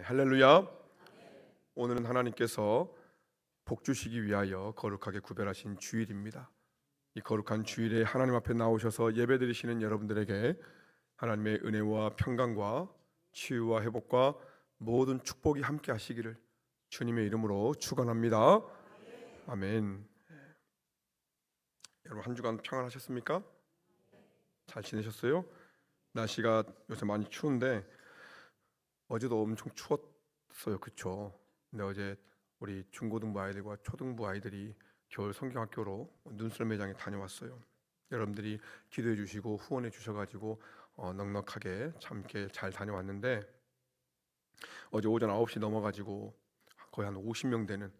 할렐루야. 오늘은 하나님께서 복 주시기 위하여 거룩하게 구별하신 주일입니다. 이 거룩한 주일에 하나님 앞에 나오셔서 예배드리시는 여러분들에게 하나님의 은혜와 평강과 치유와 회복과 모든 축복이 함께 하시기를 주님의 이름으로 축원합니다. 아멘. 여러분 한 주간 평안하셨습니까? 잘 지내셨어요? 날씨가 요새 많이 추운데 어제도 엄청 추웠어요. 그쵸? 근데 어제 우리 중고등부 아이들과 초등부 아이들이 겨울 성경학교로 눈썰 매장에 다녀왔어요. 여러분들이 기도해 주시고 후원해 주셔가지고 넉넉하게 함께 잘 다녀왔는데 어제 오전 9시 넘어가지고 거의 한 50명 되는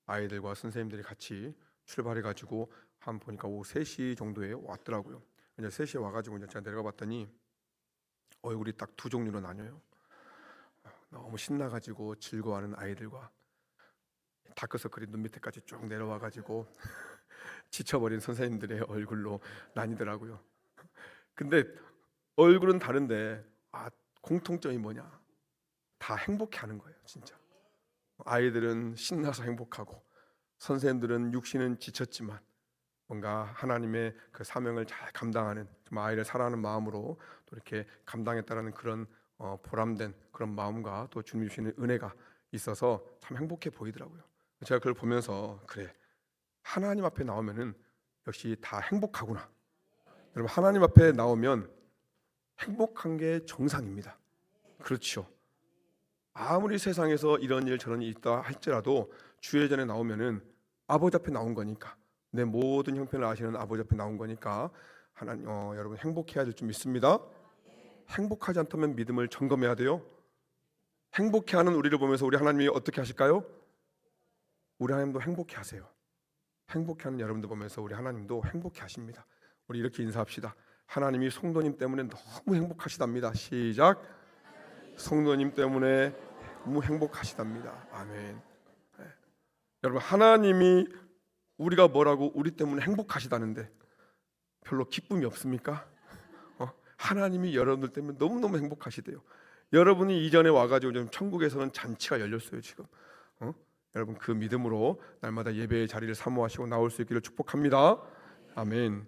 아이들과 선생님들이 같이 출발해가지고 한 보니까 오후 3시 정도에 왔더라고요. 이제 3시에 와가지고 이제 제가 내려가 봤더니 얼굴이 딱 두 종류로 나뉘어요. 너무 신나가지고 즐거워하는 아이들과 다크서클이 눈 밑에까지 쭉 내려와가지고 지쳐버린 선생님들의 얼굴로 나뉘더라고요. 근데 얼굴은 다른데 공통점이 뭐냐? 다 행복해하는 거예요, 진짜. 아이들은 신나서 행복하고 선생님들은 육신은 지쳤지만 뭔가 하나님의 그 사명을 잘 감당하는, 정말 아이를 사랑하는 마음으로 또 이렇게 감당했다라는 그런 보람된 그런 마음과 또 주님이 주시는 은혜가 있어서 참 행복해 보이더라고요. 제가 그걸 보면서 그래, 하나님 앞에 나오면은 역시 다 행복하구나. 여러분 하나님 앞에 나오면 행복한 게 정상입니다. 그렇죠. 아무리 세상에서 이런 일 저런 일 있다 할지라도 주의 전에 나오면은 아버지 앞에 나온 거니까, 내 모든 형편을 아시는 아버지 앞에 나온 거니까 하나님 여러분 행복해야 될 줄 믿습니다. 행복하지 않다면 믿음을 점검해야 돼요. 행복해하는 우리를 보면서 우리 하나님이 어떻게 하실까요? 우리 하나님도 행복해 하세요. 행복해하는 여러분들 보면서 우리 하나님도 행복해 하십니다. 우리 이렇게 인사합시다. 하나님이 성도님 때문에 너무 행복하시답니다. 시작. 성도님 때문에 너무 행복하시답니다. 아멘. 네. 여러분 하나님이 우리가 뭐라고 우리 때문에 행복하시다는데 별로 기쁨이 없습니까? 하나님이 여러분들 때문에 너무너무 행복하시대요. 여러분이 이전에 와가지고 좀 천국에서는 잔치가 열렸어요 지금. 여러분 그 믿음으로 날마다 예배의 자리를 사모하시고 나올 수 있기를 축복합니다. 아멘.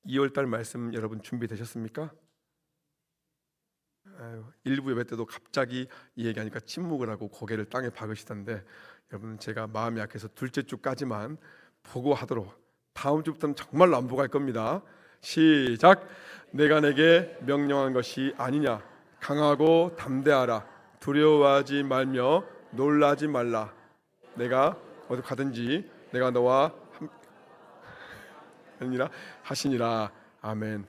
2월달 말씀 여러분 준비되셨습니까? 1부 예배 때도 갑자기 이 얘기하니까 침묵을 하고 고개를 땅에 박으시던데, 여러분 제가 마음이 약해서 둘째 주까지만 보고 하도록, 다음 주부터는 정말로 안 보고 할 겁니다. 시작. 내가 내게 명령한 것이 아니냐? 강하고 담대하라. 두려워하지 말며 놀라지 말라. 내가 어디 가든지 내가 너와 함이라 하시니라. 아멘.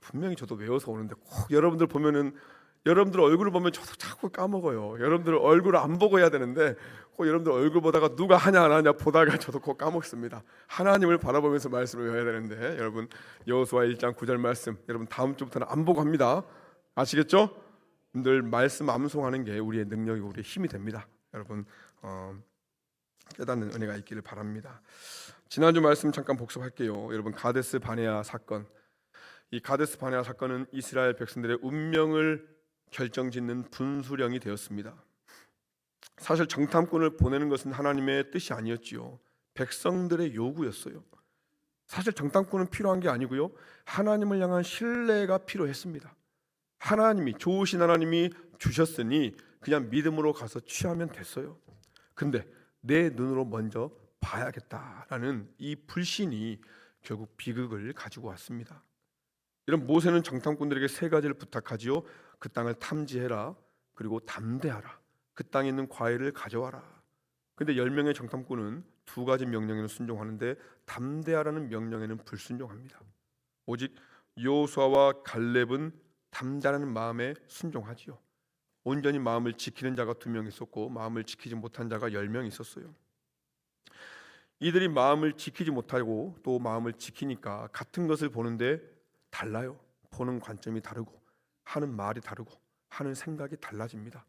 분명히 저도 외워서 오는데 꼭 여러분들 보면은, 여러분들 얼굴을 보면 저도 자꾸 까먹어요. 여러분들 얼굴을 안 보고 해야 되는데 꼭 여러분들 얼굴 보다가 누가 하냐 안 하냐 보다가 저도 꼭 까먹습니다. 하나님을 바라보면서 말씀을 외워야 되는데, 여러분 여호수아 1장 9절 말씀 여러분 다음 주부터는 안 보고 합니다. 아시겠죠? 늘 말씀 암송하는 게 우리의 능력이고 우리의 힘이 됩니다. 여러분 깨닫는 은혜가 있기를 바랍니다. 지난주 말씀 잠깐 복습할게요. 여러분 가데스 바네아 사건, 이 가데스 바네아 사건은 이스라엘 백성들의 운명을 결정짓는 분수령이 되었습니다. 사실 정탐꾼을 보내는 것은 하나님의 뜻이 아니었지요. 백성들의 요구였어요. 사실 정탐꾼은 필요한 게 아니고요, 하나님을 향한 신뢰가 필요했습니다. 하나님이, 좋으신 하나님이 주셨으니 그냥 믿음으로 가서 취하면 됐어요. 근데 내 눈으로 먼저 봐야겠다라는 이 불신이 결국 비극을 가지고 왔습니다. 이런 모세는 정탐꾼들에게 3가지를 부탁하지요. 그 땅을 탐지해라, 그리고 담대하라, 그 땅에 있는 과일을 가져와라. 근데 10명의 정탐꾼은 2가지 명령에는 순종하는데 담대하라는 명령에는 불순종합니다. 오직 여호수아와 갈렙은 담대하는 마음에 순종하지요. 온전히 마음을 지키는 자가 2명 있었고 마음을 지키지 못한 자가 10명 있었어요. 이들이 마음을 지키지 못하고 또 마음을 지키니까 같은 것을 보는데 달라요. 보는 관점이 다르고 하는 말이 다르고 하는 생각이 달라집니다.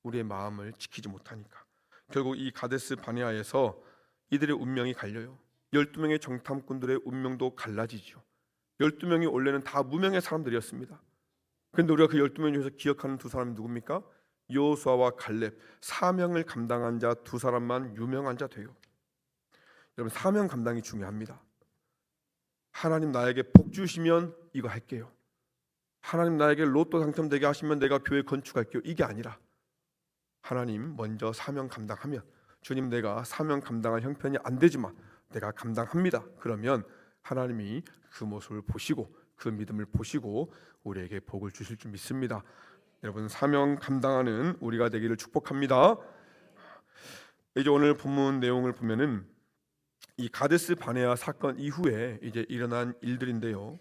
우리의 마음을 지키지 못하니까. 결국 이 가데스 바네아에서 이들의 운명이 갈려요. 12명의 정탐꾼들의 운명도 갈라지죠. 12명이 원래는 다 무명의 사람들이었습니다. 그런데 우리가 그 12명 중에서 기억하는 두 사람이 누굽니까? 여호수아와 갈렙. 사명을 감당한 자 두 사람만 유명한 자 돼요. 여러분, 사명 감당이 중요합니다. 하나님 나에게 복 주시면 이거 할게요. 하나님 나에게 로또 당첨되게 하시면 내가 교회 건축할게요. 이게 아니라 하나님 먼저 사명 감당하면, 주님 내가 사명 감당할 형편이 안 되지만 내가 감당합니다. 그러면 하나님이 그 모습을 보시고 그 믿음을 보시고 우리에게 복을 주실 줄 믿습니다. 여러분, 사명 감당하는 우리가 되기를 축복합니다. 이제 오늘 본문 내용을 보면은 이 가데스 바네아 사건 이후에 이제 일어난 일들인데요.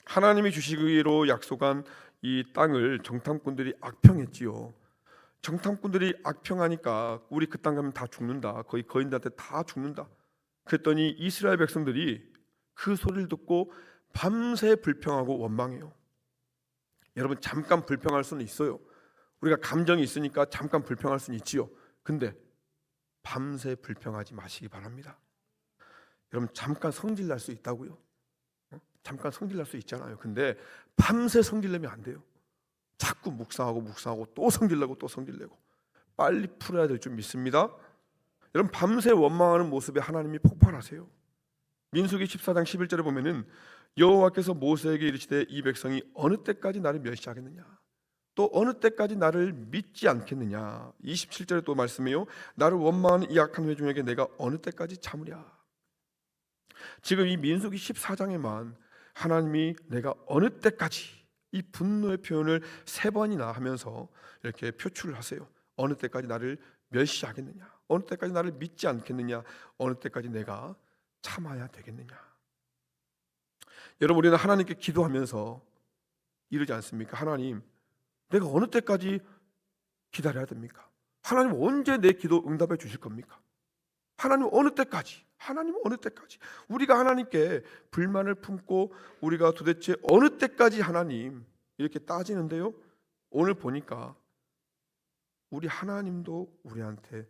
하나님이 주시기로 약속한 이 땅을 정탐꾼들이 악평했지요. 정탐꾼들이 악평하니까 우리 그 땅 가면 다 죽는다. 거의 거인들한테 다 죽는다. 그랬더니 이스라엘 백성들이 그 소리를 듣고 밤새 불평하고 원망해요. 여러분, 잠깐 불평할 수는 있어요. 우리가 감정이 있으니까 잠깐 불평할 수는 있지요. 근데 밤새 불평하지 마시기 바랍니다. 여러분, 잠깐 성질 날 수 있다고요. 잠깐 성질 날 수 있잖아요. 근데 밤새 성질 내면 안 돼요. 자꾸 묵상하고 또 성질내고 또 성질내고 빨리 풀어야 될 줄 믿습니다. 여러분, 밤새 원망하는 모습에 하나님이 폭발하세요. 민수기 14장 11절에 보면은 여호와께서 모세에게 이르시되 이 백성이 어느 때까지 나를 멸시하겠느냐, 또 어느 때까지 나를 믿지 않겠느냐. 27절에 또 말씀해요. 나를 원망하는 이 악한 회중에게 내가 어느 때까지 참으랴. 지금 이 민수기 14장에만 하나님이 내가 어느 때까지, 이 분노의 표현을 3번이나 하면서 이렇게 표출을 하세요. 어느 때까지 나를 멸시하겠느냐, 어느 때까지 나를 믿지 않겠느냐, 어느 때까지 내가 참아야 되겠느냐. 여러분, 우리는 하나님께 기도하면서 이러지 않습니까? 하나님, 내가 어느 때까지 기다려야 됩니까? 하나님 언제 내 기도 응답해 주실 겁니까? 하나님 어느 때까지? 하나님 어느 때까지? 우리가 하나님께 불만을 품고 우리가 도대체 어느 때까지 하나님 이렇게 따지는데요. 오늘 보니까 우리 하나님도 우리한테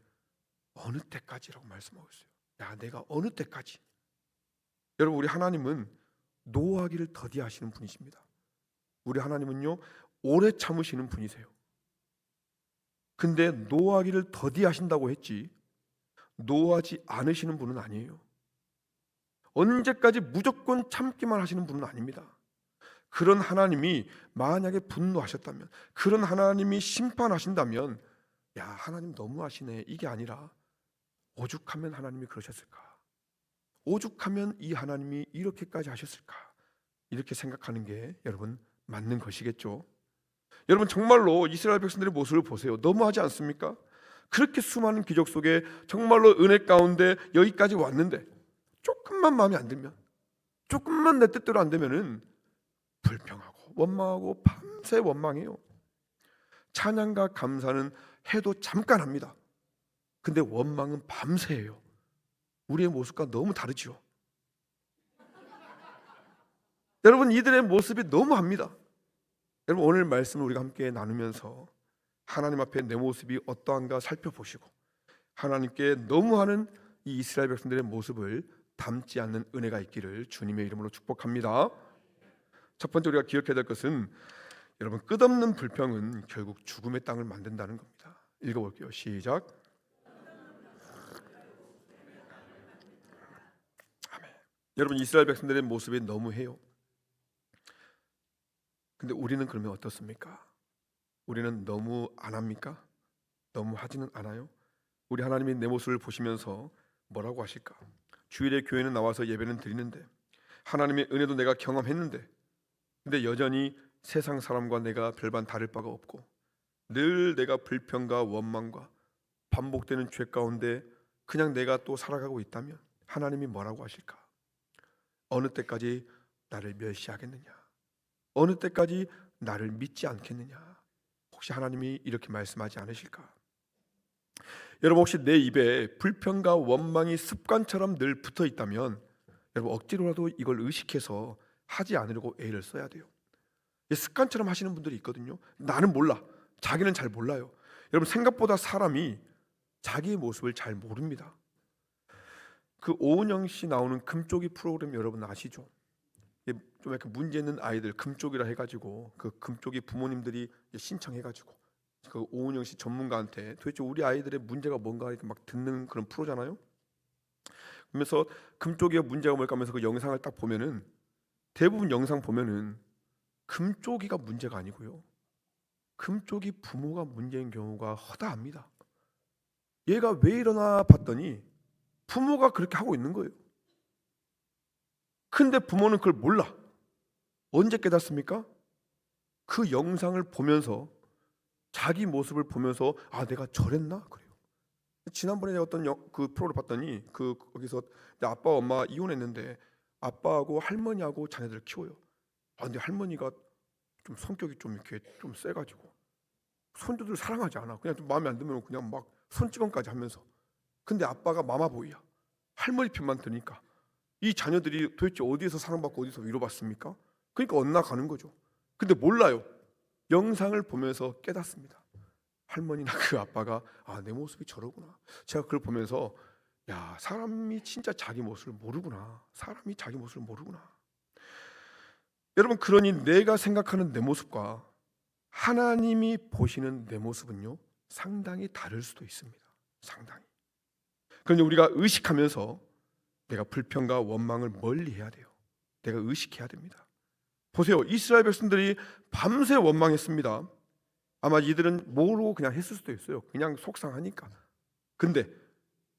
어느 때까지라고 말씀하고 있어요. 야, 내가 어느 때까지? 여러분, 우리 하나님은 노하기를 더디하시는 분이십니다. 우리 하나님은요, 오래 참으시는 분이세요. 근데 노하기를 더디하신다고 했지 노하지 않으시는 분은 아니에요. 언제까지 무조건 참기만 하시는 분은 아닙니다. 그런 하나님이 만약에 분노하셨다면, 그런 하나님이 심판하신다면, 야, 하나님 너무하시네, 이게 아니라 오죽하면 하나님이 그러셨을까, 오죽하면 이 하나님이 이렇게까지 하셨을까, 이렇게 생각하는 게 여러분 맞는 것이겠죠. 여러분, 정말로 이스라엘 백성들의 모습을 보세요. 너무하지 않습니까? 그렇게 수많은 기적 속에 정말로 은혜 가운데 여기까지 왔는데 조금만 마음에 안 들면, 조금만 내 뜻대로 안 되면은 불평하고 원망하고 밤새 원망해요. 찬양과 감사는 해도 잠깐 합니다. 근데 원망은 밤새 해요. 우리의 모습과 너무 다르죠. 여러분, 이들의 모습이 너무합니다. 여러분, 오늘 말씀을 우리가 함께 나누면서 하나님 앞에 내 모습이 어떠한가 살펴보시고 하나님께 너무하는 이 이스라엘 백성들의 모습을 담지 않는 은혜가 있기를 주님의 이름으로 축복합니다. 첫 번째 우리가 기억해야 될 것은, 여러분, 끝없는 불평은 결국 죽음의 땅을 만든다는 겁니다. 읽어볼게요. 시작. 아멘. 여러분, 이스라엘 백성들의 모습이 너무해요. 근데 우리는 그러면 어떻습니까? 우리는 너무 안 합니까? 너무 하지는 않아요? 우리 하나님이 내 모습을 보시면서 뭐라고 하실까? 주일에 교회는 나와서 예배는 드리는데, 하나님의 은혜도 내가 경험했는데, 근데 여전히 세상 사람과 내가 별반 다를 바가 없고 늘 내가 불평과 원망과 반복되는 죄 가운데 그냥 내가 또 살아가고 있다면 하나님이 뭐라고 하실까? 어느 때까지 나를 멸시하겠느냐? 어느 때까지 나를 믿지 않겠느냐? 혹시 하나님이 이렇게 말씀하지 않으실까? 여러분, 혹시 내 입에 불평과 원망이 습관처럼 늘 붙어 있다면 여러분, 억지로라도 이걸 의식해서 하지 않으려고 애를 써야 돼요. 습관처럼 하시는 분들이 있거든요. 나는 몰라. 자기는 잘 몰라요. 여러분, 생각보다 사람이 자기의 모습을 잘 모릅니다. 그 오은영 씨 나오는 금쪽이 프로그램 여러분 아시죠? 좀 이렇게 문제 있는 아이들 금쪽이라 해가지고 그 금쪽이 부모님들이 신청해가지고 그 오은영 씨 전문가한테 도대체 우리 아이들의 문제가 뭔가 이렇게 막 듣는 그런 프로잖아요. 그러면서 금쪽이의 문제가 뭘까 하면서 그 영상을 딱 보면은 대부분 영상 보면은 금쪽이가 문제가 아니고요. 금쪽이 부모가 문제인 경우가 허다합니다. 얘가 왜 이러나 봤더니 부모가 그렇게 하고 있는 거예요. 근데 부모는 그걸 몰라. 언제 깨닫습니까? 그 영상을 보면서 자기 모습을 보면서 아 내가 저랬나 그래요. 지난번에 내가 어떤 그 프로를 봤더니 거기서 내 아빠 엄마 이혼했는데 아빠하고 할머니하고 자녀들을 키워요. 아 근데 할머니가 좀 성격이 좀 이렇게 좀 세가지고 손주들 사랑하지 않아. 그냥 좀 마음에 안 들면 그냥 막 손찌검까지 하면서. 근데 아빠가 마마보이야. 할머니 편만 드니까 이 자녀들이 도대체 어디에서 사랑받고 어디서 위로받습니까? 그러니까 엇나가는 거죠. 근데 몰라요. 영상을 보면서 깨닫습니다. 할머니나 그 아빠가 아 내 모습이 저러구나. 제가 그걸 보면서 야 사람이 진짜 자기 모습을 모르구나. 사람이 자기 모습을 모르구나. 여러분 그러니 내가 생각하는 내 모습과 하나님이 보시는 내 모습은요 상당히 다를 수도 있습니다. 상당히. 그러니 우리가 의식하면서 내가 불평과 원망을 멀리해야 돼요. 내가 의식해야 됩니다. 보세요. 이스라엘 백성들이 밤새 원망했습니다. 아마 이들은 모르고 그냥 했을 수도 있어요. 그냥 속상하니까. 근데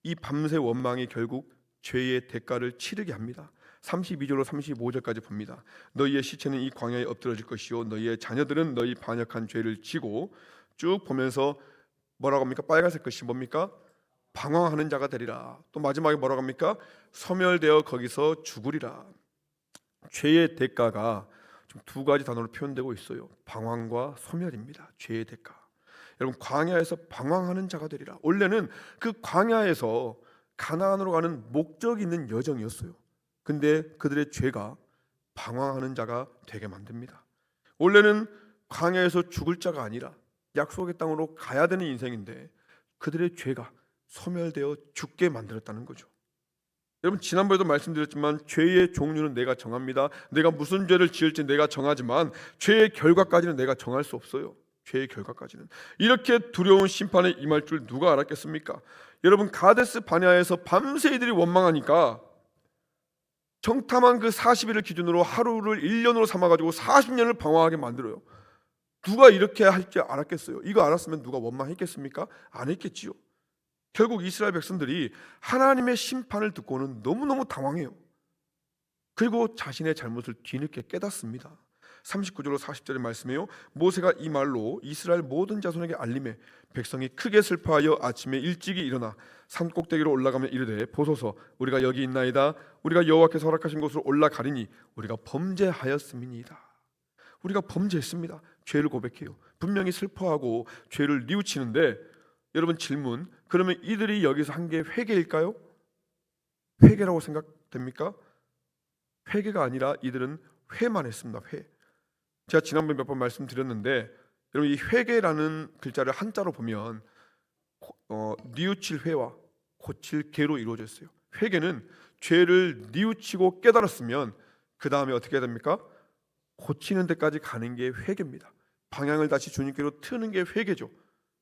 이 밤새 원망이 결국 죄의 대가를 치르게 합니다. 32절로 35절까지 봅니다. 너희의 시체는 이 광야에 엎드러질 것이요 너희의 자녀들은 너희 반역한 죄를 지고 쭉 보면서 뭐라고 합니까? 빨간색 글씨 뭡니까? 방황하는 자가 되리라. 또 마지막에 뭐라고 합니까? 소멸되어 거기서 죽으리라. 죄의 대가가 좀 두 가지 단어로 표현되고 있어요. 방황과 소멸입니다. 죄의 대가. 여러분 광야에서 방황하는 자가 되리라. 원래는 그 광야에서 가나안으로 가는 목적이 있는 여정이었어요. 근데 그들의 죄가 방황하는 자가 되게 만듭니다. 원래는 광야에서 죽을 자가 아니라 약속의 땅으로 가야 되는 인생인데 그들의 죄가 소멸되어 죽게 만들었다는 거죠. 여러분 지난번에도 말씀드렸지만 죄의 종류는 내가 정합니다. 내가 무슨 죄를 지을지 내가 정하지만 죄의 결과까지는 내가 정할 수 없어요. 죄의 결과까지는. 이렇게 두려운 심판에 임할 줄 누가 알았겠습니까? 여러분 가데스 바네아에서 밤새 이들이 원망하니까 정탐한 그 40일을 기준으로 하루를 1년으로 삼아가지고 40년을 방황하게 만들어요. 누가 이렇게 할 줄 알았겠어요? 이거 알았으면 누가 원망했겠습니까? 안 했겠지요. 결국 이스라엘 백성들이 하나님의 심판을 듣고는 너무너무 당황해요. 그리고 자신의 잘못을 뒤늦게 깨닫습니다. 39절로 40절의 말씀이에요. 모세가 이 말로 이스라엘 모든 자손에게 알림해 백성이 크게 슬퍼하여 아침에 일찍이 일어나 산 꼭대기로 올라가며 이르되 보소서 우리가 여기 있나이다. 우리가 여호와께서 허락하신 곳으로 올라가리니 우리가 범죄하였음이니이다. 우리가 범죄했습니다. 죄를 고백해요. 분명히 슬퍼하고 죄를 뉘우치는데 여러분 질문, 그러면 이들이 여기서 한 게 회개일까요? 회개라고 생각됩니까? 회개가 아니라 이들은 회만 했습니다. 회. 제가 지난번에 몇 번 말씀드렸는데 여러분 이 회개라는 글자를 한자로 보면 뉘우칠 회와 고칠 개로 이루어져 있어요. 회개는 죄를 뉘우치고 깨달았으면 그 다음에 어떻게 해야 됩니까? 고치는 데까지 가는 게 회개입니다. 방향을 다시 주님께로 트는 게 회개죠.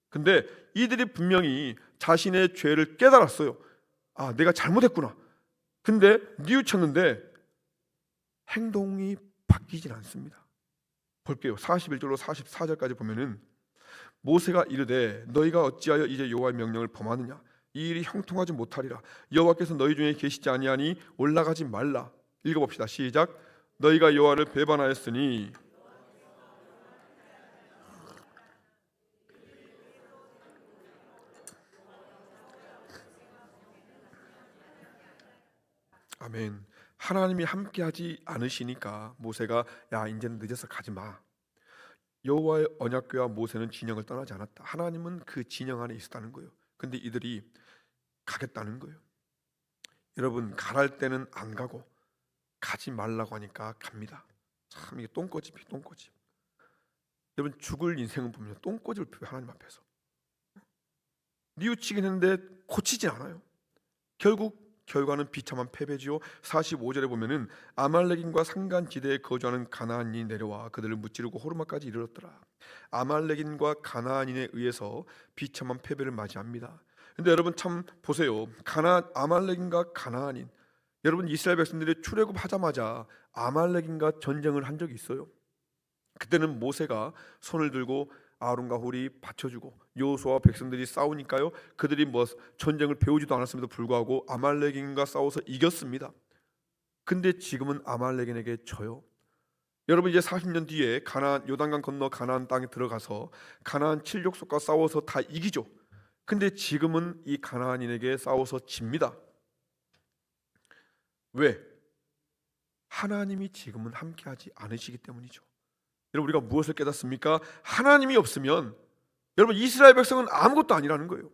근데 이들이 분명히 자신의 죄를 깨달았어요. 아, 내가 잘못했구나. 근데 뉘우쳤는데 행동이 바뀌질 않습니다. 볼게요. 41절로 44절까지 보면은 모세가 이르되 너희가 어찌하여 이제 여호와의 명령을 범하느냐? 이 일이 형통하지 못하리라. 여호와께서 너희 중에 계시지 아니하니 올라가지 말라. 읽어봅시다. 시작. 너희가 여호와를 배반하였으니 아멘. 하나님이 함께하지 않으시니까 모세가 야 이제는 늦어서 가지 마. 여호와의 언약궤와 모세는 진영을 떠나지 않았다. 하나님은 그 진영 안에 있었다는 거예요. 근데 이들이 가겠다는 거예요. 여러분 가랄 때는 안 가고 가지 말라고 하니까 갑니다. 참 이게 똥꼬집이 똥꼬집. 여러분 죽을 인생은 보면 똥꼬집을 펴요. 하나님 앞에서 뉘우치긴 했는데 고치진 않아요. 결국 결과는 비참한 패배지요. 45절에 보면은 아말렉인과 산간지대에 거주하는 가나안인이 내려와 그들을 무찌르고 호르마까지 이르렀더라. 아말렉인과 가나안인에 의해서 비참한 패배를 맞이합니다. 근데 여러분 참 보세요. 아말렉인과 가나안인, 여러분 이스라엘 백성들이 출애굽하자마자 아말렉인과 전쟁을 한 적이 있어요. 그때는 모세가 손을 들고 아론과 홀이 받쳐주고 여호수아와 백성들이 싸우니까요, 그들이 전쟁을 배우지도 않았음에도 불구하고 아말렉인과 싸워서 이겼습니다. 근데 지금은 아말렉인에게 져요. 여러분 이제 40년 뒤에 요단강 건너 가나안 땅에 들어가서 가나안 칠족속과 싸워서 다 이기죠. 근데 지금은 이 가나안인에게 싸워서 집니다. 왜? 하나님이 지금은 함께하지 않으시기 때문이죠. 여러분 우리가 무엇을 깨닫습니까? 하나님이 없으면 여러분 이스라엘 백성은 아무것도 아니라는 거예요.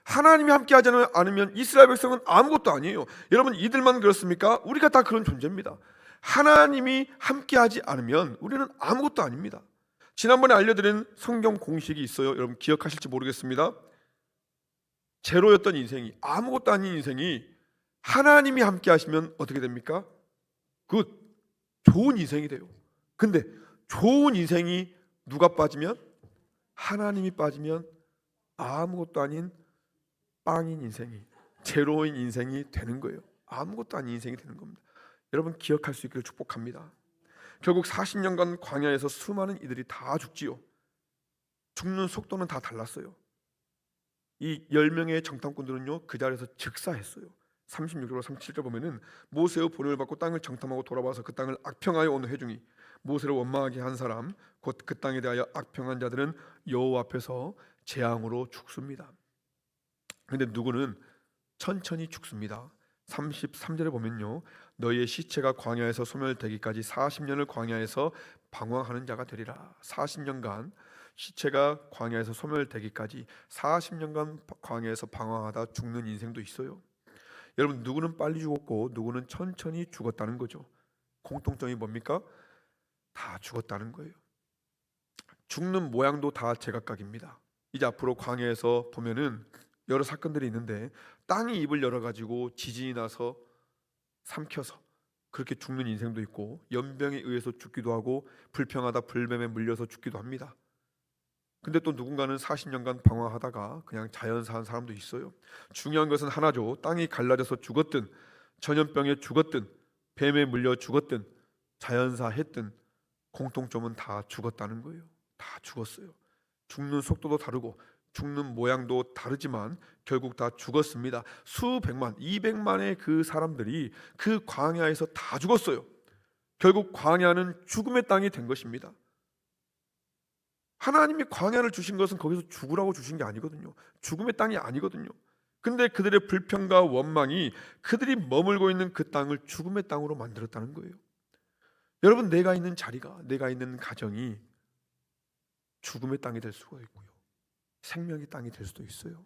하나님이 함께하지 않으면 이스라엘 백성은 아무것도 아니에요. 여러분 이들만 그렇습니까? 우리가 다 그런 존재입니다. 하나님이 함께하지 않으면 우리는 아무것도 아닙니다. 지난번에 알려드린 성경 공식이 있어요. 여러분 기억하실지 모르겠습니다. 제로였던 인생이, 아무것도 아닌 인생이 하나님이 함께하시면 어떻게 됩니까? 좋은 인생이 돼요. 근데 좋은 인생이 누가 빠지면? 하나님이 빠지면 아무것도 아닌 빵인 인생이, 제로인 인생이 되는 거예요. 아무것도 아닌 인생이 되는 겁니다. 여러분 기억할 수 있기를 축복합니다. 결국 40년간 광야에서 수많은 이들이 다 죽지요. 죽는 속도는 다 달랐어요. 이 10명의 정탐꾼들은요 그 자리에서 즉사했어요. 36절 37절 보면은 모세의 보냄을 받고 땅을 정탐하고 돌아와서 그 땅을 악평하여 온 회중이 모세를 원망하게 한 사람 곧 그 땅에 대하여 악평한 자들은 여호와 앞에서 재앙으로 죽습니다. 근데 누구는 천천히 죽습니다. 33절에 보면요 너희의 시체가 광야에서 소멸되기까지 40년을 광야에서 방황하는 자가 되리라. 40년간 시체가 광야에서 소멸되기까지 40년간 광야에서 방황하다 죽는 인생도 있어요. 여러분 누구는 빨리 죽었고 누구는 천천히 죽었다는 거죠. 공통점이 뭡니까? 다 죽었다는 거예요. 죽는 모양도 다 제각각입니다. 이제 앞으로 광야에서 보면은 여러 사건들이 있는데 땅이 입을 열어가지고 지진이 나서 삼켜서 그렇게 죽는 인생도 있고 연병에 의해서 죽기도 하고 불평하다 불뱀에 물려서 죽기도 합니다. 근데 또 누군가는 40년간 방황하다가 그냥 자연사한 사람도 있어요. 중요한 것은 하나죠. 땅이 갈라져서 죽었든 전염병에 죽었든 뱀에 물려 죽었든 자연사했든 공통점은 다 죽었다는 거예요. 다 죽었어요. 죽는 속도도 다르고 죽는 모양도 다르지만 결국 다 죽었습니다. 수백만, 200만의 그 사람들이 그 광야에서 다 죽었어요. 결국 광야는 죽음의 땅이 된 것입니다. 하나님이 광야를 주신 것은 거기서 죽으라고 주신 게 아니거든요. 죽음의 땅이 아니거든요. 근데 그들의 불평과 원망이 그들이 머물고 있는 그 땅을 죽음의 땅으로 만들었다는 거예요. 여러분 내가 있는 자리가, 내가 있는 가정이 죽음의 땅이 될 수가 있고요, 생명의 땅이 될 수도 있어요.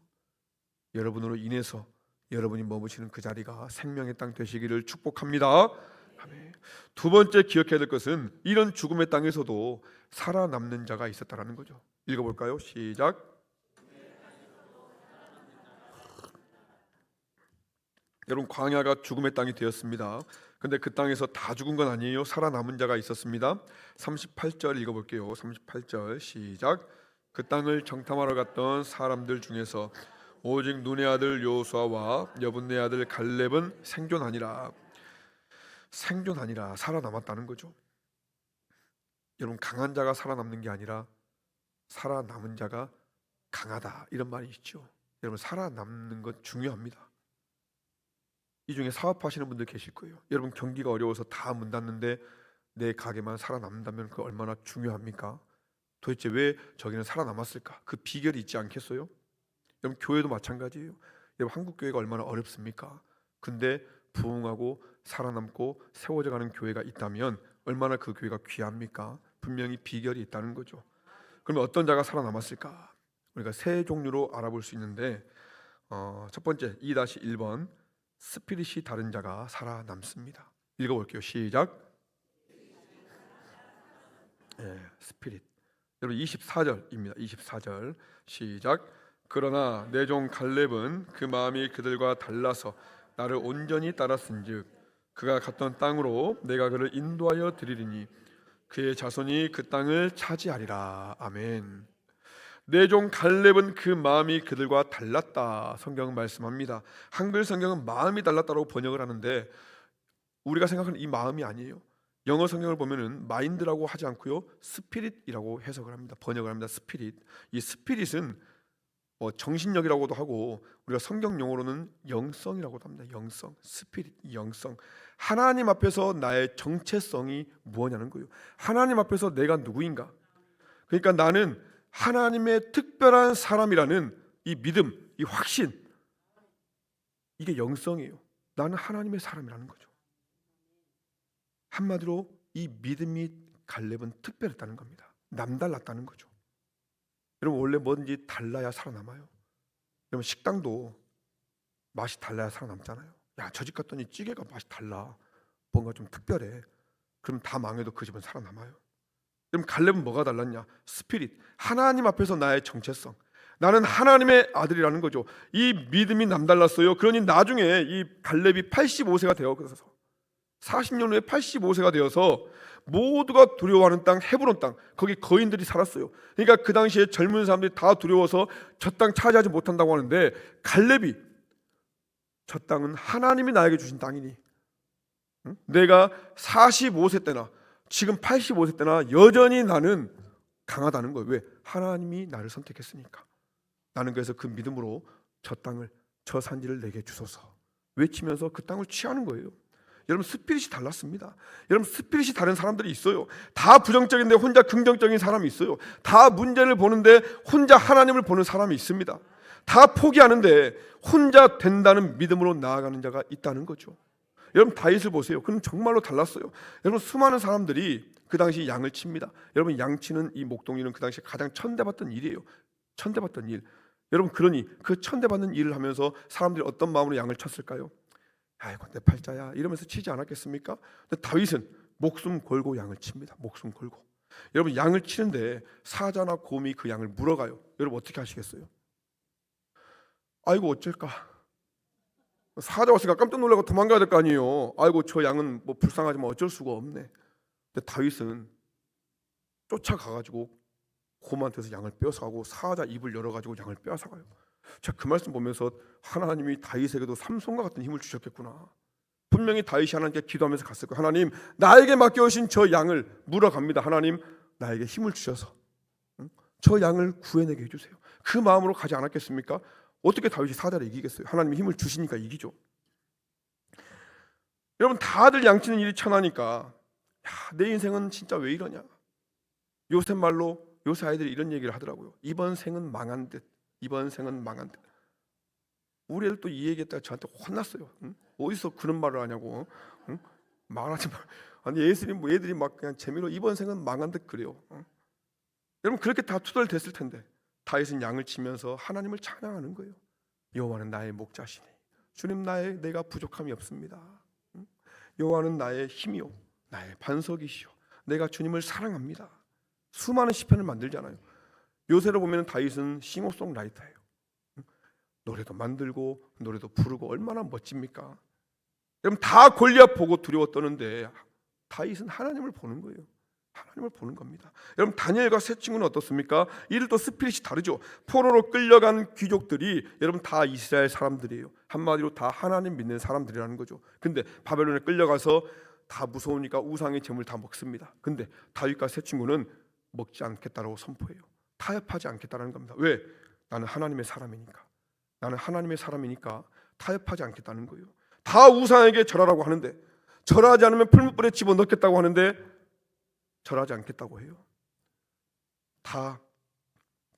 여러분으로 인해서 여러분이 머무시는 그 자리가 생명의 땅 되시기를 축복합니다. 아멘. 두 번째 기억해야 될 것은 이런 죽음의 땅에서도 살아남는 자가 있었다라는 거죠. 읽어볼까요? 시작. 여러분 광야가 죽음의 땅이 되었습니다. 근데 그 땅에서 다 죽은 건 아니에요. 살아남은 자가 있었습니다. 38절 읽어볼게요. 38절 시작. 그 땅을 정탐하러 갔던 사람들 중에서 오직 눈의 아들 여호수아와 여분네 아들 갈렙은 생존하니라. 생존하니라, 살아남았다는 거죠. 여러분 강한 자가 살아남는 게 아니라 살아남은 자가 강하다, 이런 말이 있죠. 여러분 살아남는 것 중요합니다. 이 중에 사업하시는 분들 계실 거예요. 여러분 경기가 어려워서 다 문 닫는데 내 가게만 살아남는다면 그 얼마나 중요합니까? 도대체 왜 저기는 살아남았을까? 그 비결이 있지 않겠어요? 여러분 교회도 마찬가지예요. 여러분 한국 교회가 얼마나 어렵습니까? 근데 부흥하고 살아남고 세워져 가는 교회가 있다면 얼마나 그 교회가 귀합니까? 분명히 비결이 있다는 거죠. 그러면 어떤 자가 살아남았을까? 우리가 세 종류로 알아볼 수 있는데 첫 번째 2-1번 스피릿이 다른 자가 살아남습니다. 읽어볼게요. 시작. 스피릿. 여러분 24절입니다. 24절 시작. 그러나 내 종 갈렙은 그 마음이 그들과 달라서 나를 온전히 따랐은즉 그가 갔던 땅으로 내가 그를 인도하여 드리리니 그의 자손이 그 땅을 차지하리라. 아멘. 내 종 갈렙은 그 마음이 그들과 달랐다. 성경 말씀합니다. 한글 성경은 마음이 달랐다고 번역을 하는데 우리가 생각하는 이 마음이 아니에요. 영어 성경을 보면은 마인드라고 하지 않고요, 스피릿이라고 해석을 합니다. 번역을 합니다. 스피릿. 이 스피릿은 정신력이라고도 하고 우리가 성경 용어로는 영성이라고도 합니다. 영성, 스피릿, 영성. 하나님 앞에서 나의 정체성이 무엇냐는 거예요. 하나님 앞에서 내가 누구인가? 그러니까 나는 하나님의 특별한 사람이라는 이 믿음, 이 확신, 이게 영성이에요. 나는 하나님의 사람이라는 거죠. 한마디로 이 믿음이 갈렙은 특별했다는 겁니다. 남달랐다는 거죠. 여러분, 원래 뭐든지 달라야 살아남아요. 여러분, 식당도 맛이 달라야 살아남잖아요. 야, 저 집 갔더니 찌개가 맛이 달라, 뭔가 좀 특별해. 그럼 다 망해도 그 집은 살아남아요. 그럼 갈렙은 뭐가 달랐냐? 스피릿, 하나님 앞에서 나의 정체성, 나는 하나님의 아들이라는 거죠. 이 믿음이 남달랐어요. 그러니 나중에 이 갈렙이 85세가 되어, 그래서 40년 후에 85세가 되어서 모두가 두려워하는 땅, 헤브론 땅, 거기 거인들이 살았어요. 그러니까 그 당시에 젊은 사람들이 다 두려워서 저 땅 차지하지 못한다고 하는데, 갈렙이 저 땅은 하나님이 나에게 주신 땅이니 내가 45세 때나 지금 85세 때나 여전히 나는 강하다는 거예요. 왜? 하나님이 나를 선택했으니까. 나는 그래서 그 믿음으로 저 땅을, 저 산지를 내게 주소서 외치면서 그 땅을 취하는 거예요. 여러분, 스피릿이 달랐습니다. 여러분, 스피릿이 다른 사람들이 있어요. 다 부정적인데 혼자 긍정적인 사람이 있어요. 다 문제를 보는데 혼자 하나님을 보는 사람이 있습니다. 다 포기하는데 혼자 된다는 믿음으로 나아가는 자가 있다는 거죠. 여러분, 다윗을 보세요. 그는 정말로 달랐어요. 여러분, 수많은 사람들이 그 당시 양을 칩니다. 여러분, 양치는 이 목동이는 그 당시 가장 천대받던 일이에요. 천대받던 일. 여러분, 그러니 그 천대받는 일을 하면서 사람들이 어떤 마음으로 양을 쳤을까요? 아이고, 내 팔자야, 이러면서 치지 않았겠습니까? 근데 다윗은 목숨 걸고 양을 칩니다. 목숨 걸고. 여러분, 양을 치는데 사자나 곰이 그 양을 물어가요. 여러분, 어떻게 하시겠어요? 아이고, 어쩔까? 사자 왔으니까 깜짝 놀라고 도망가야 될 거 아니에요. 아이고, 저 양은 뭐 불쌍하지만 어쩔 수가 없네. 근데 다윗은 쫓아가가지고 곰한테서 양을 빼앗아가고 사자 입을 열어가지고 양을 빼앗아가요. 제가 그 말씀 보면서 하나님이 다윗에게도 삼손과 같은 힘을 주셨겠구나. 분명히 다윗이 하나님께 기도하면서 갔을 거예요. 하나님, 나에게 맡겨주신 저 양을 물어갑니다. 하나님, 나에게 힘을 주셔서 저 양을 구해내게 해주세요. 그 마음으로 가지 않았겠습니까? 어떻게 다윗이 사자를 이기겠어요? 하나님이 힘을 주시니까 이기죠. 여러분, 다들 양치는 일이 천하니까 내 인생은 진짜 왜 이러냐. 요새 말로 요새 아이들이 이런 얘기를 하더라고요. 이번 생은 망한 듯, 이번 생은 망한 듯. 우리 애들 또 이 얘기했다가 저한테 혼났어요. 어디서 그런 말을 하냐고. 말하지 마. 아니, 예수님 뭐 애들이 막 그냥 재미로 이번 생은 망한 듯 그래요. 여러분, 그렇게 다 투덜댔을 텐데 다윗은 양을 치면서 하나님을 찬양하는 거예요. 여호와는 나의 목자시니 주님, 내가 부족함이 없습니다. 여호와는 나의 힘이요 나의 반석이시요 내가 주님을 사랑합니다. 수많은 시편을 만들잖아요. 요새로 보면 다윗은 싱어송라이터예요. 노래도 만들고 노래도 부르고 얼마나 멋집니까? 여러분, 다 골리앗 보고 두려워 떠는데 다윗은 하나님을 보는 거예요. 하나님을 보는 겁니다. 여러분, 다니엘과 세 친구는 어떻습니까? 이들 또 스피릿이 다르죠. 포로로 끌려간 귀족들이 여러분 다 이스라엘 사람들이에요. 한마디로 다 하나님 믿는 사람들이라는 거죠. 근데 바벨론에 끌려가서 다 무서우니까 우상의 제물 다 먹습니다. 근데 다윗과 세 친구는 먹지 않겠다라고 선포해요. 타협하지 않겠다는 겁니다. 왜? 나는 하나님의 사람이니까. 나는 하나님의 사람이니까 타협하지 않겠다는 거예요. 다 우상에게 절하라고 하는데, 절하지 않으면 풀무불에 집어넣겠다고 하는데 절하지 않겠다고 해요. 다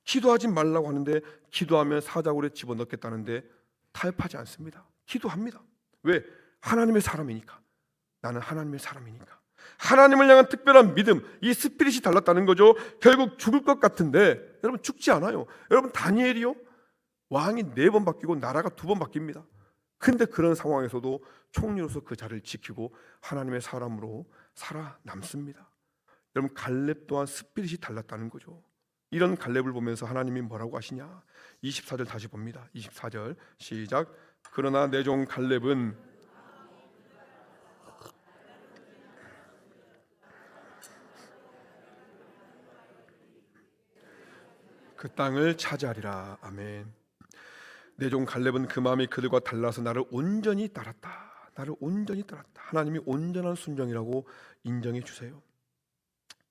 기도하지 말라고 하는데 기도하면 사자굴에 집어넣겠다는데 타협하지 않습니다. 기도합니다. 왜? 하나님의 사람이니까. 나는 하나님의 사람이니까. 하나님을 향한 특별한 믿음, 이 스피릿이 달랐다는 거죠. 결국 죽을 것 같은데 여러분, 죽지 않아요. 여러분, 다니엘이요, 왕이 4번 바뀌고 나라가 2번 바뀝니다. 근데 그런 상황에서도 총리로서 그 자리를 지키고 하나님의 사람으로 살아남습니다. 여러분, 갈렙 또한 스피릿이 달랐다는 거죠. 이런 갈렙을 보면서 하나님이 뭐라고 하시냐? 24절 다시 봅니다. 24절 시작. 그러나 내 종 갈렙은 그 땅을 차지하리라. 아멘. 내 종 갈렙은 그 마음이 그들과 달라서 나를 온전히 따랐다. 나를 온전히 따랐다. 하나님이 온전한 순종이라고 인정해 주세요.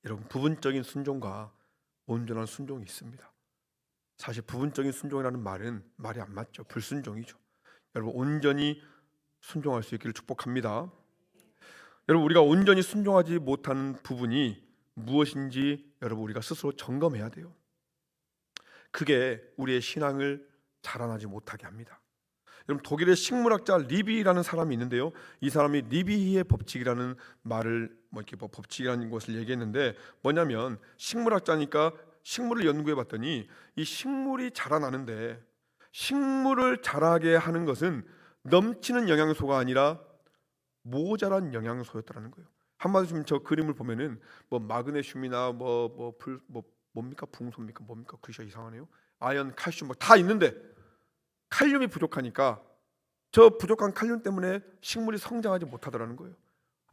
여러분, 부분적인 순종과 온전한 순종이 있습니다. 사실 부분적인 순종이라는 말은 말이 안 맞죠. 불순종이죠. 여러분, 온전히 순종할 수 있기를 축복합니다. 여러분, 우리가 온전히 순종하지 못하는 부분이 무엇인지 여러분 우리가 스스로 점검해야 돼요. 그게 우리의 신앙을 자라나지 못하게 합니다. 여러분, 독일의 식물학자 리비라는 사람이 있는데요. 이 사람이 리비의 법칙이라는 말을 법칙이라는 것을 얘기했는데, 뭐냐면 식물학자니까 식물을 연구해 봤더니 이 식물이 자라나는데 식물을 자라게 하는 것은 넘치는 영양소가 아니라 모자란 영양소였다는 거예요. 한마디로 지금 저 그림을 보면은 마그네슘이나 뭡니까 붕소입니까 뭡니까 글씨가 이상하네요. 아연, 칼슘 다 있는데 칼륨이 부족하니까 저 부족한 칼륨 때문에 식물이 성장하지 못하더라는 거예요.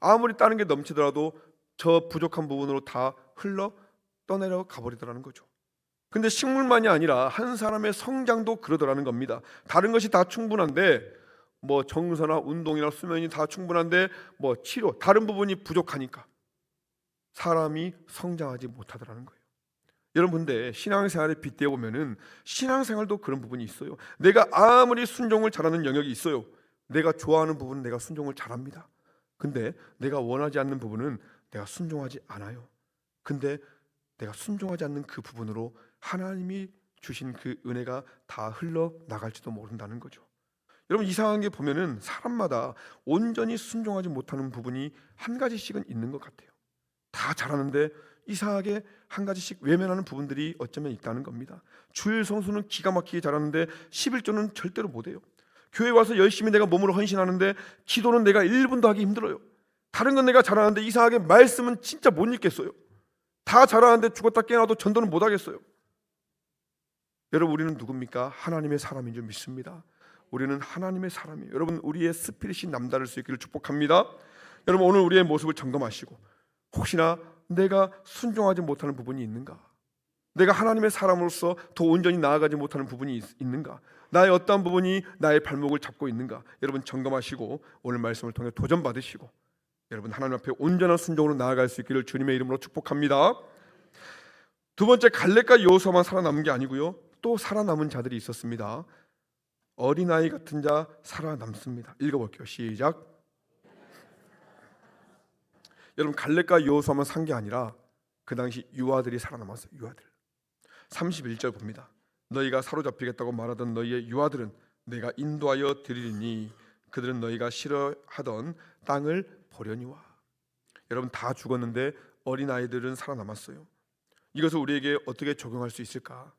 아무리 다른 게 넘치더라도 저 부족한 부분으로 다 흘러 떠내려 가버리더라는 거죠. 근데 식물만이 아니라 한 사람의 성장도 그러더라는 겁니다. 다른 것이 다 충분한데 정서나 운동이나 수면이 다 충분한데 치료, 다른 부분이 부족하니까 사람이 성장하지 못하더라는 거예요. 여러분들 신앙생활에 빗대어 보면은 신앙생활도 그런 부분이 있어요. 내가 아무리 순종을 잘하는 영역이 있어요. 내가 좋아하는 부분은 내가 순종을 잘합니다. 근데 내가 원하지 않는 부분은 내가 순종하지 않아요. 근데 내가 순종하지 않는 그 부분으로 하나님이 주신 그 은혜가 다 흘러나갈지도 모른다는 거죠. 여러분, 이상한 게 보면은 사람마다 온전히 순종하지 못하는 부분이 한 가지씩은 있는 것 같아요. 다 잘하는데 이상하게 한 가지씩 외면하는 부분들이 어쩌면 있다는 겁니다. 주일 성수는 기가 막히게 잘하는데 11조는 절대로 못해요. 교회 와서 열심히 내가 몸으로 헌신하는데 기도는 내가 1분도 하기 힘들어요. 다른 건 내가 잘하는데 이상하게 말씀은 진짜 못 읽겠어요. 다 잘하는데 죽었다 깨어나도 전도는 못 하겠어요. 여러분, 우리는 누굽니까? 하나님의 사람인 줄 믿습니다. 우리는 하나님의 사람이에요. 여러분, 우리의 스피릿이 남다를 수 있기를 축복합니다. 여러분, 오늘 우리의 모습을 점검하시고 혹시나 내가 순종하지 못하는 부분이 있는가? 내가 하나님의 사람으로서 더 온전히 나아가지 못하는 부분이 있는가? 나의 어떤 부분이 나의 발목을 잡고 있는가? 여러분, 점검하시고 오늘 말씀을 통해 도전 받으시고 여러분 하나님 앞에 온전한 순종으로 나아갈 수 있기를 주님의 이름으로 축복합니다. 두 번째, 갈렙과 여호수아만 살아남은 게 아니고요, 또 살아남은 자들이 있었습니다. 어린아이 같은 자 살아남습니다. 읽어볼게요. 시작. 여러분, 갈렙과 여호수아만 산 게 아니라 그 당시 유아들이 살아남았어요. 유아들. 31절 봅니다. 너희가 사로잡히겠다고 말하던 너희의 유아들은 내가 인도하여 드리리니 그들은 너희가 싫어하던 땅을 보려니와. 여러분, 다 죽었는데 어린아이들은 살아남았어요. 이것을 우리에게 어떻게 적용할 수 있을까?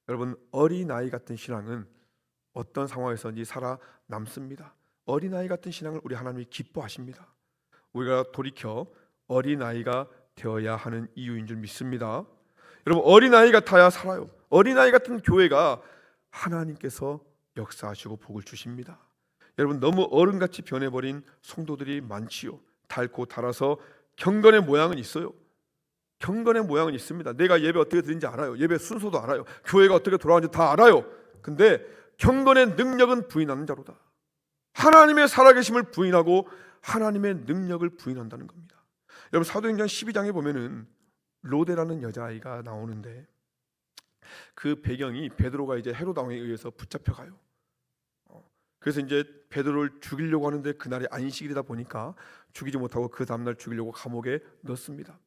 여러분, 어린아이 같은 신앙은 어떤 상황에서든지 살아남습니다. 어린아이 같은 신앙을 우리 하나님이 기뻐하십니다. 우리가 돌이켜 어린아이가 되어야 하는 이유인 줄 믿습니다. 여러분, 어린아이 같아야 살아요. 어린아이 같은 교회가 하나님께서 역사하시고 복을 주십니다. 여러분, 너무 어른같이 변해버린 성도들이 많지요. 닳고 닳아서 경건의 모양은 있어요. 경건의 모양은 있습니다. 내가 예배 어떻게 드리는지 알아요. 예배 순서도 알아요. 교회가 어떻게 돌아가는지 다 알아요. 근데 경건의 능력은 부인하는 자로다. 하나님의 살아계심을 부인하고 하나님의 능력을 부인한다는 겁니다. 여러분, 사도행전 12장에 보면은 로데라는 여자아이가 나오는데 그 배경이 베드로가 이제 헤롯 왕에 의해서 붙잡혀가요. 그래서 이제 베드로를 죽이려고 하는데 그날이 안식일이다 보니까 죽이지 못하고 그 다음날 죽이려고 감옥에 넣습니다.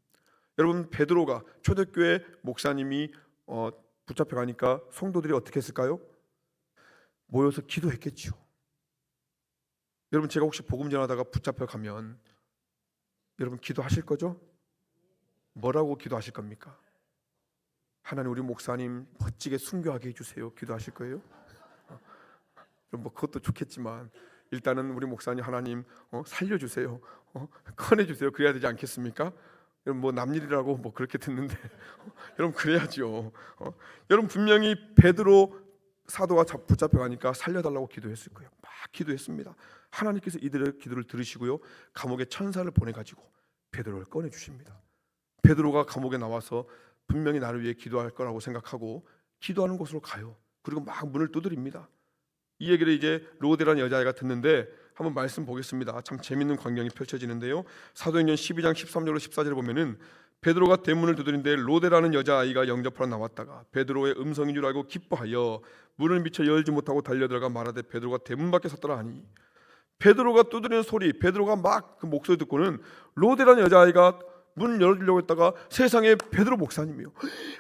여러분, 베드로가 초대교회 목사님이 붙잡혀가니까 성도들이 어떻게 했을까요? 모여서 기도했겠죠. 여러분, 제가 혹시 복음 전하다가 붙잡혀가면 여러분 기도하실 거죠? 뭐라고 기도하실 겁니까? 하나님, 우리 목사님 멋지게 순교하게 해주세요. 기도하실 거예요? 그것도 좋겠지만 일단은 우리 목사님 하나님 살려주세요. 꺼내주세요. 그래야 되지 않겠습니까? 여러분, 남일이라고 그렇게 듣는데 여러분 그래야죠. 여러분, 분명히 베드로 사도가 붙잡혀가니까 살려달라고 기도했을 거예요. 막 기도했습니다. 하나님께서 이들의 기도를 들으시고요, 감옥에 천사를 보내가지고 베드로를 꺼내주십니다. 베드로가 감옥에 나와서 분명히 나를 위해 기도할 거라고 생각하고 기도하는 곳으로 가요. 그리고 막 문을 두드립니다. 이 얘기를 이제 로데라는 여자아이가 듣는데 한번 말씀 보겠습니다. 참 재밌는 광경이 펼쳐지는데요. 사도행전 12장 13절로 14절에 보면은 베드로가 대문을 두드린데 로데라는 여자아이가 영접하러 나왔다가 베드로의 음성인 줄 알고 기뻐하여 문을 미쳐 열지 못하고 달려들어가 말하되 베드로가 대문 밖에 섰더라 하니, 베드로가 두드리는 소리, 베드로가 막 그 목소리 듣고는 로데라는 여자아이가 문 열어주려고 했다가 세상에 베드로 목사님이요,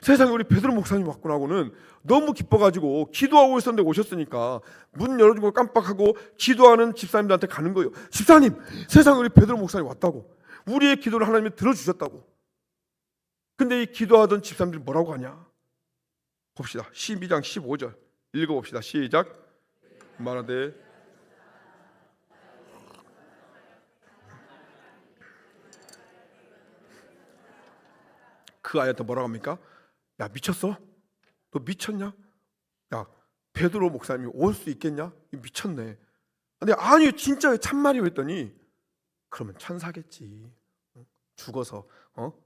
세상에 우리 베드로 목사님 왔구나 하고는 너무 기뻐가지고 기도하고 있었는데 오셨으니까 문 열어주고 깜빡하고 기도하는 집사님들한테 가는 거예요. 집사님, 세상에 우리 베드로 목사님 왔다고, 우리의 기도를 하나님이 들어주셨다고. 근데 이 기도하던 집사님들이 뭐라고 하냐 봅시다. 12장 15절 읽어봅시다. 시작. 말하되 그 아이한테 뭐라고 합니까? 야, 미쳤어? 너 미쳤냐? 야, 베드로 목사님이 올 수 있겠냐? 미쳤네. 근데 아니 진짜 참말이요 했더니, 그러면 천사겠지. 죽어서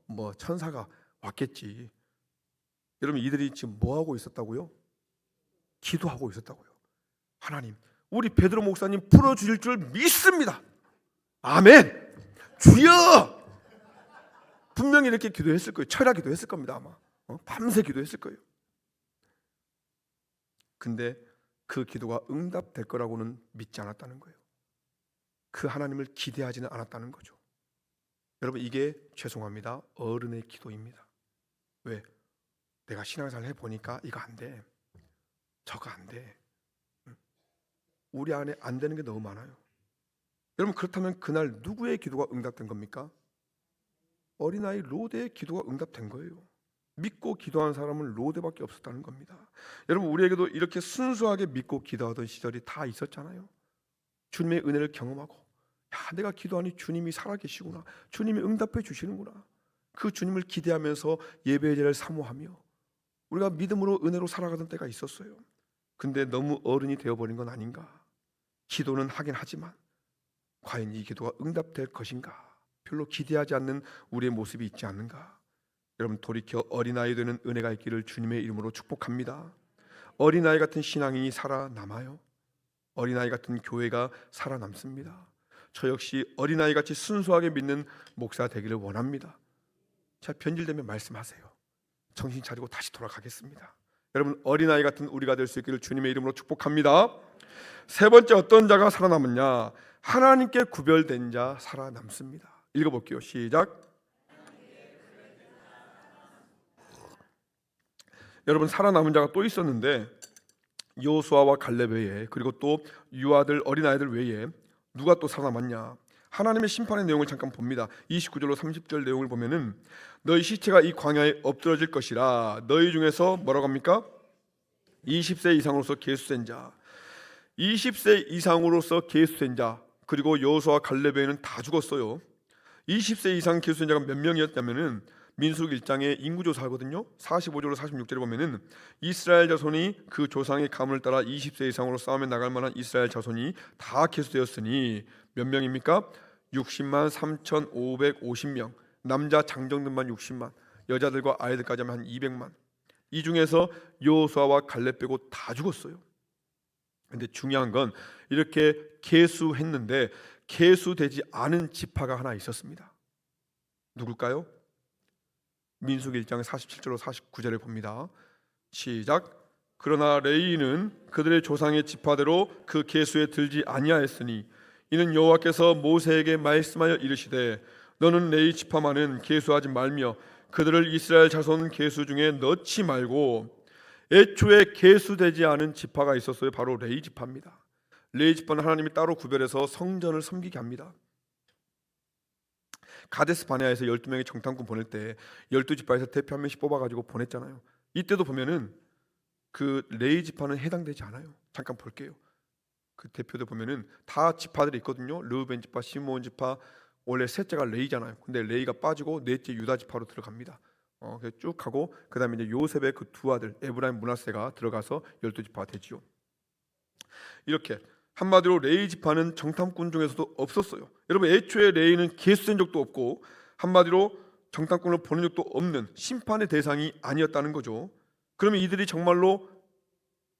뭐 천사가 왔겠지. 여러분, 이들이 지금 뭐 하고 있었다고요? 기도하고 있었다고요. 하나님, 우리 베드로 목사님 풀어주실 줄 믿습니다. 아멘. 주여. 분명히 이렇게 기도했을 거예요. 철야 기도했을 겁니다. 아마 밤새 기도했을 거예요. 근데 그 기도가 응답될 거라고는 믿지 않았다는 거예요. 그 하나님을 기대하지는 않았다는 거죠. 여러분, 이게 죄송합니다, 어른의 기도입니다. 왜? 내가 신앙생활 해보니까 이거 안 돼, 저거 안 돼. 우리 안에 안 되는 게 너무 많아요. 여러분, 그렇다면 그날 누구의 기도가 응답된 겁니까? 어린아이 로데의 기도가 응답된 거예요. 믿고 기도한 사람은 로데밖에 없었다는 겁니다. 여러분, 우리에게도 이렇게 순수하게 믿고 기도하던 시절이 다 있었잖아요. 주님의 은혜를 경험하고, 야, 내가 기도하니 주님이 살아계시구나, 주님이 응답해 주시는구나, 그 주님을 기대하면서 예배의 자리를 사모하며 우리가 믿음으로 은혜로 살아가던 때가 있었어요. 근데 너무 어른이 되어버린 건 아닌가? 기도는 하긴 하지만 과연 이 기도가 응답될 것인가? 별로 기대하지 않는 우리의 모습이 있지 않는가? 여러분, 돌이켜 어린아이 되는 은혜가 있기를 주님의 이름으로 축복합니다. 어린아이 같은 신앙인이 살아남아요. 어린아이 같은 교회가 살아남습니다. 저 역시 어린아이같이 순수하게 믿는 목사 되기를 원합니다. 자, 변질되면 말씀하세요. 정신 차리고 다시 돌아가겠습니다. 여러분, 어린아이 같은 우리가 될 수 있기를 주님의 이름으로 축복합니다. 세 번째, 어떤 자가 살아남느냐? 하나님께 구별된 자 살아남습니다. 읽어볼게요. 시작. 여러분, 살아남은 자가 또 있었는데 여호수아와 갈렙 외에, 그리고 또 유아들, 어린아이들 외에 누가 또 살아남았냐? 하나님의 심판의 내용을 잠깐 봅니다. 29절로 30절 내용을 보면은, 너희 시체가 이 광야에 엎드러질 것이라. 너희 중에서 뭐라고 합니까? 20세 이상으로서 계수된 자, 20세 이상으로서 계수된 자, 그리고 여호수아와 갈렙에는 다 죽었어요. 20세 이상 계수된 자가 몇 명이었냐면은 민수기 1장에 인구조사하거든요. 45절로 46절에 보면은 이스라엘 자손이 그 조상의 가문을 따라 20세 이상으로 싸움에 나갈 만한 이스라엘 자손이 다 계수되었으니 몇 명입니까? 60만 3,550명. 남자 장정들만 60만, 여자들과 아이들까지 하면 한 200만. 이 중에서 여호수아와 갈렙 빼고 다 죽었어요. 근데 중요한 건 이렇게 계수했는데 계수되지 않은 지파가 하나 있었습니다. 누굴까요? 민수기 1장 47절로 49절에 봅니다. 시작. 그러나 레위인은 그들의 조상의 지파대로 그 계수에 들지 아니하였으니 이는 여호와께서 모세에게 말씀하여 이르시되 너는 레위 지파만은 계수하지 말며 그들을 이스라엘 자손 계수 중에 넣지 말고. 애초에 계수되지 않은 지파가 있었어요. 바로 레위 지파입니다. 레위 지파는 하나님이 따로 구별해서 성전을 섬기게 합니다. 가데스 바네아에서 12명의 정탐꾼 보낼 때 12지파에서 대표 한 명씩 뽑아가지고 보냈잖아요. 이때도 보면은 그 레위 지파는 해당되지 않아요. 잠깐 볼게요. 그 대표들 보면은 다 지파들이 있거든요. 르우벤 지파, 시므온 지파, 원래 셋째가 레위잖아요. 근데 레위가 빠지고 넷째 유다 지파로 들어갑니다. 쭉 가고 그다음에 이제 요셉의 그 두 아들 에브라임, 므낫세가 들어가서 12지파가 되지요. 이렇게 한마디로 레위 지파는 정탐꾼 중에서도 없었어요. 여러분, 애초에 레위는 계수된 적도 없고 한마디로 정탐꾼을 보낸 적도 없는 심판의 대상이 아니었다는 거죠. 그러면 이들이 정말로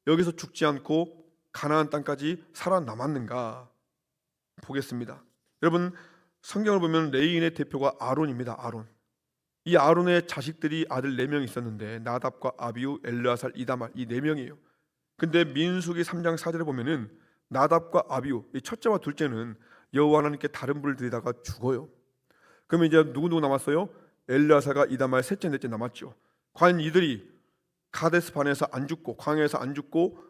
여기서 죽지 않고 가나안 땅까지 살아남았는가 보겠습니다. 여러분, 성경을 보면 레위인의 대표가 아론입니다. 아론. 이 아론의 자식들이 아들 4명 있었는데 나답과 아비후, 엘르아살, 이다말, 이 4명이에요. 근데 민수기 3장 4절에 보면은 나답과 아비후, 이 첫째와 둘째는 여호와 하나님께 다른 불을 들이다가 죽어요. 그러면 이제 누구 남았어요? 엘르아살과 이다말, 셋째, 넷째 남았죠. 과연 이들이 가데스 반에서 안 죽고 광야에서 안 죽고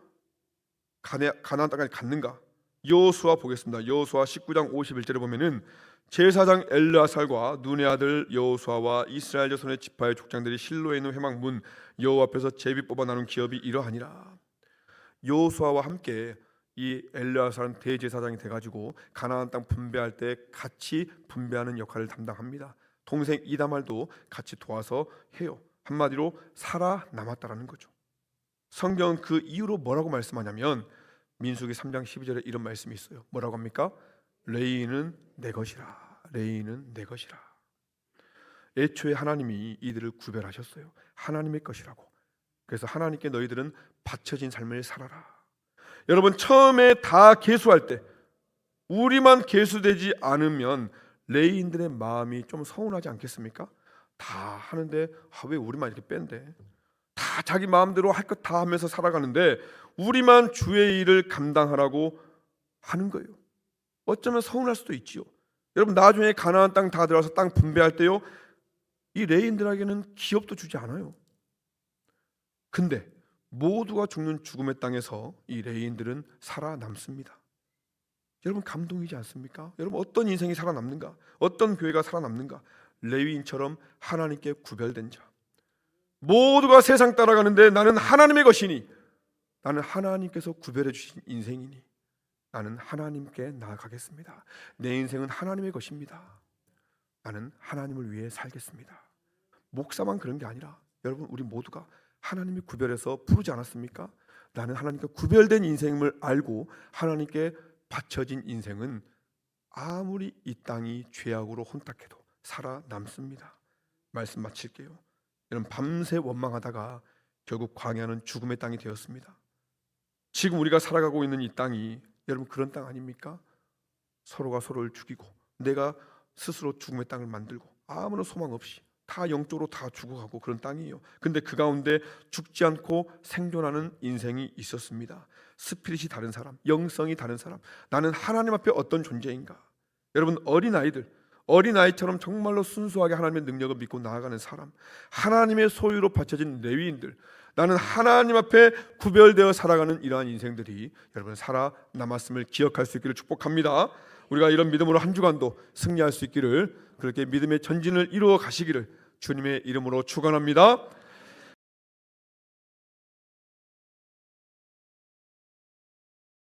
가나안 땅까지 갔는가? 여호수아 보겠습니다. 여호수아 19장 51절에 보면은 제사장 엘르아살과 눈의 아들 여호수아와 이스라엘 자손의 지파의 족장들이 실로에 있는 회막문 여호와 앞에서 제비 뽑아 나눈 기업이 이러하니라. 여호수아와 함께 이 엘르아살은 대제사장이 돼가지고 가나안 땅 분배할 때 같이 분배하는 역할을 담당합니다. 동생 이다말도 같이 도와서 해요. 한마디로 살아남았다라는 거죠. 성경은 그 이유로 뭐라고 말씀하냐면 민수기 3장 12절에 이런 말씀이 있어요. 뭐라고 합니까? 레위인은 내 것이라. 레위인은 내 것이라. 애초에 하나님이 이들을 구별하셨어요. 하나님의 것이라고. 그래서 하나님께 너희들은 바쳐진 삶을 살아라. 여러분, 처음에 다 계수할 때 우리만 계수되지 않으면 레위인들의 마음이 좀 서운하지 않겠습니까? 다 하는데 왜 우리만 이렇게 뺀대? 다 자기 마음대로 할 것 다 하면서 살아가는데 우리만 주의 일을 감당하라고 하는 거예요. 어쩌면 서운할 수도 있지요. 여러분, 나중에 가나안 땅 다 들어와서 땅 분배할 때요, 이 레위인들에게는 기업도 주지 않아요. 근데 모두가 죽는 죽음의 땅에서 이 레위인들은 살아남습니다. 여러분, 감동이지 않습니까? 여러분, 어떤 인생이 살아남는가? 어떤 교회가 살아남는가? 레위인처럼 하나님께 구별된 자. 모두가 세상 따라가는데 나는 하나님의 것이니, 나는 하나님께서 구별해 주신 인생이니 나는 하나님께 나아가겠습니다. 내 인생은 하나님의 것입니다. 나는 하나님을 위해 살겠습니다. 목사만 그런 게 아니라 여러분, 우리 모두가 하나님이 구별해서 부르지 않았습니까? 나는 하나님께 구별된 인생을 알고 하나님께 바쳐진 인생은 아무리 이 땅이 죄악으로 혼탁해도 살아남습니다. 말씀 마칠게요. 여러분, 밤새 원망하다가 결국 광야는 죽음의 땅이 되었습니다. 지금 우리가 살아가고 있는 이 땅이 여러분 그런 땅 아닙니까? 서로가 서로를 죽이고 내가 스스로 죽음의 땅을 만들고 아무런 소망 없이 다 영적으로 다 죽어가고 그런 땅이에요. 근데 그 가운데 죽지 않고 생존하는 인생이 있었습니다. 스피릿이 다른 사람, 영성이 다른 사람, 나는 하나님 앞에 어떤 존재인가? 여러분, 어린아이처럼 정말로 순수하게 하나님의 능력을 믿고 나아가는 사람, 하나님의 소유로 바쳐진 레위인들, 나는 하나님 앞에 구별되어 살아가는 이러한 인생들이 여러분 살아남았음을 기억할 수 있기를 축복합니다. 우리가 이런 믿음으로 한 주간도 승리할 수 있기를, 그렇게 믿음의 전진을 이루어 가시기를 주님의 이름으로 축원합니다.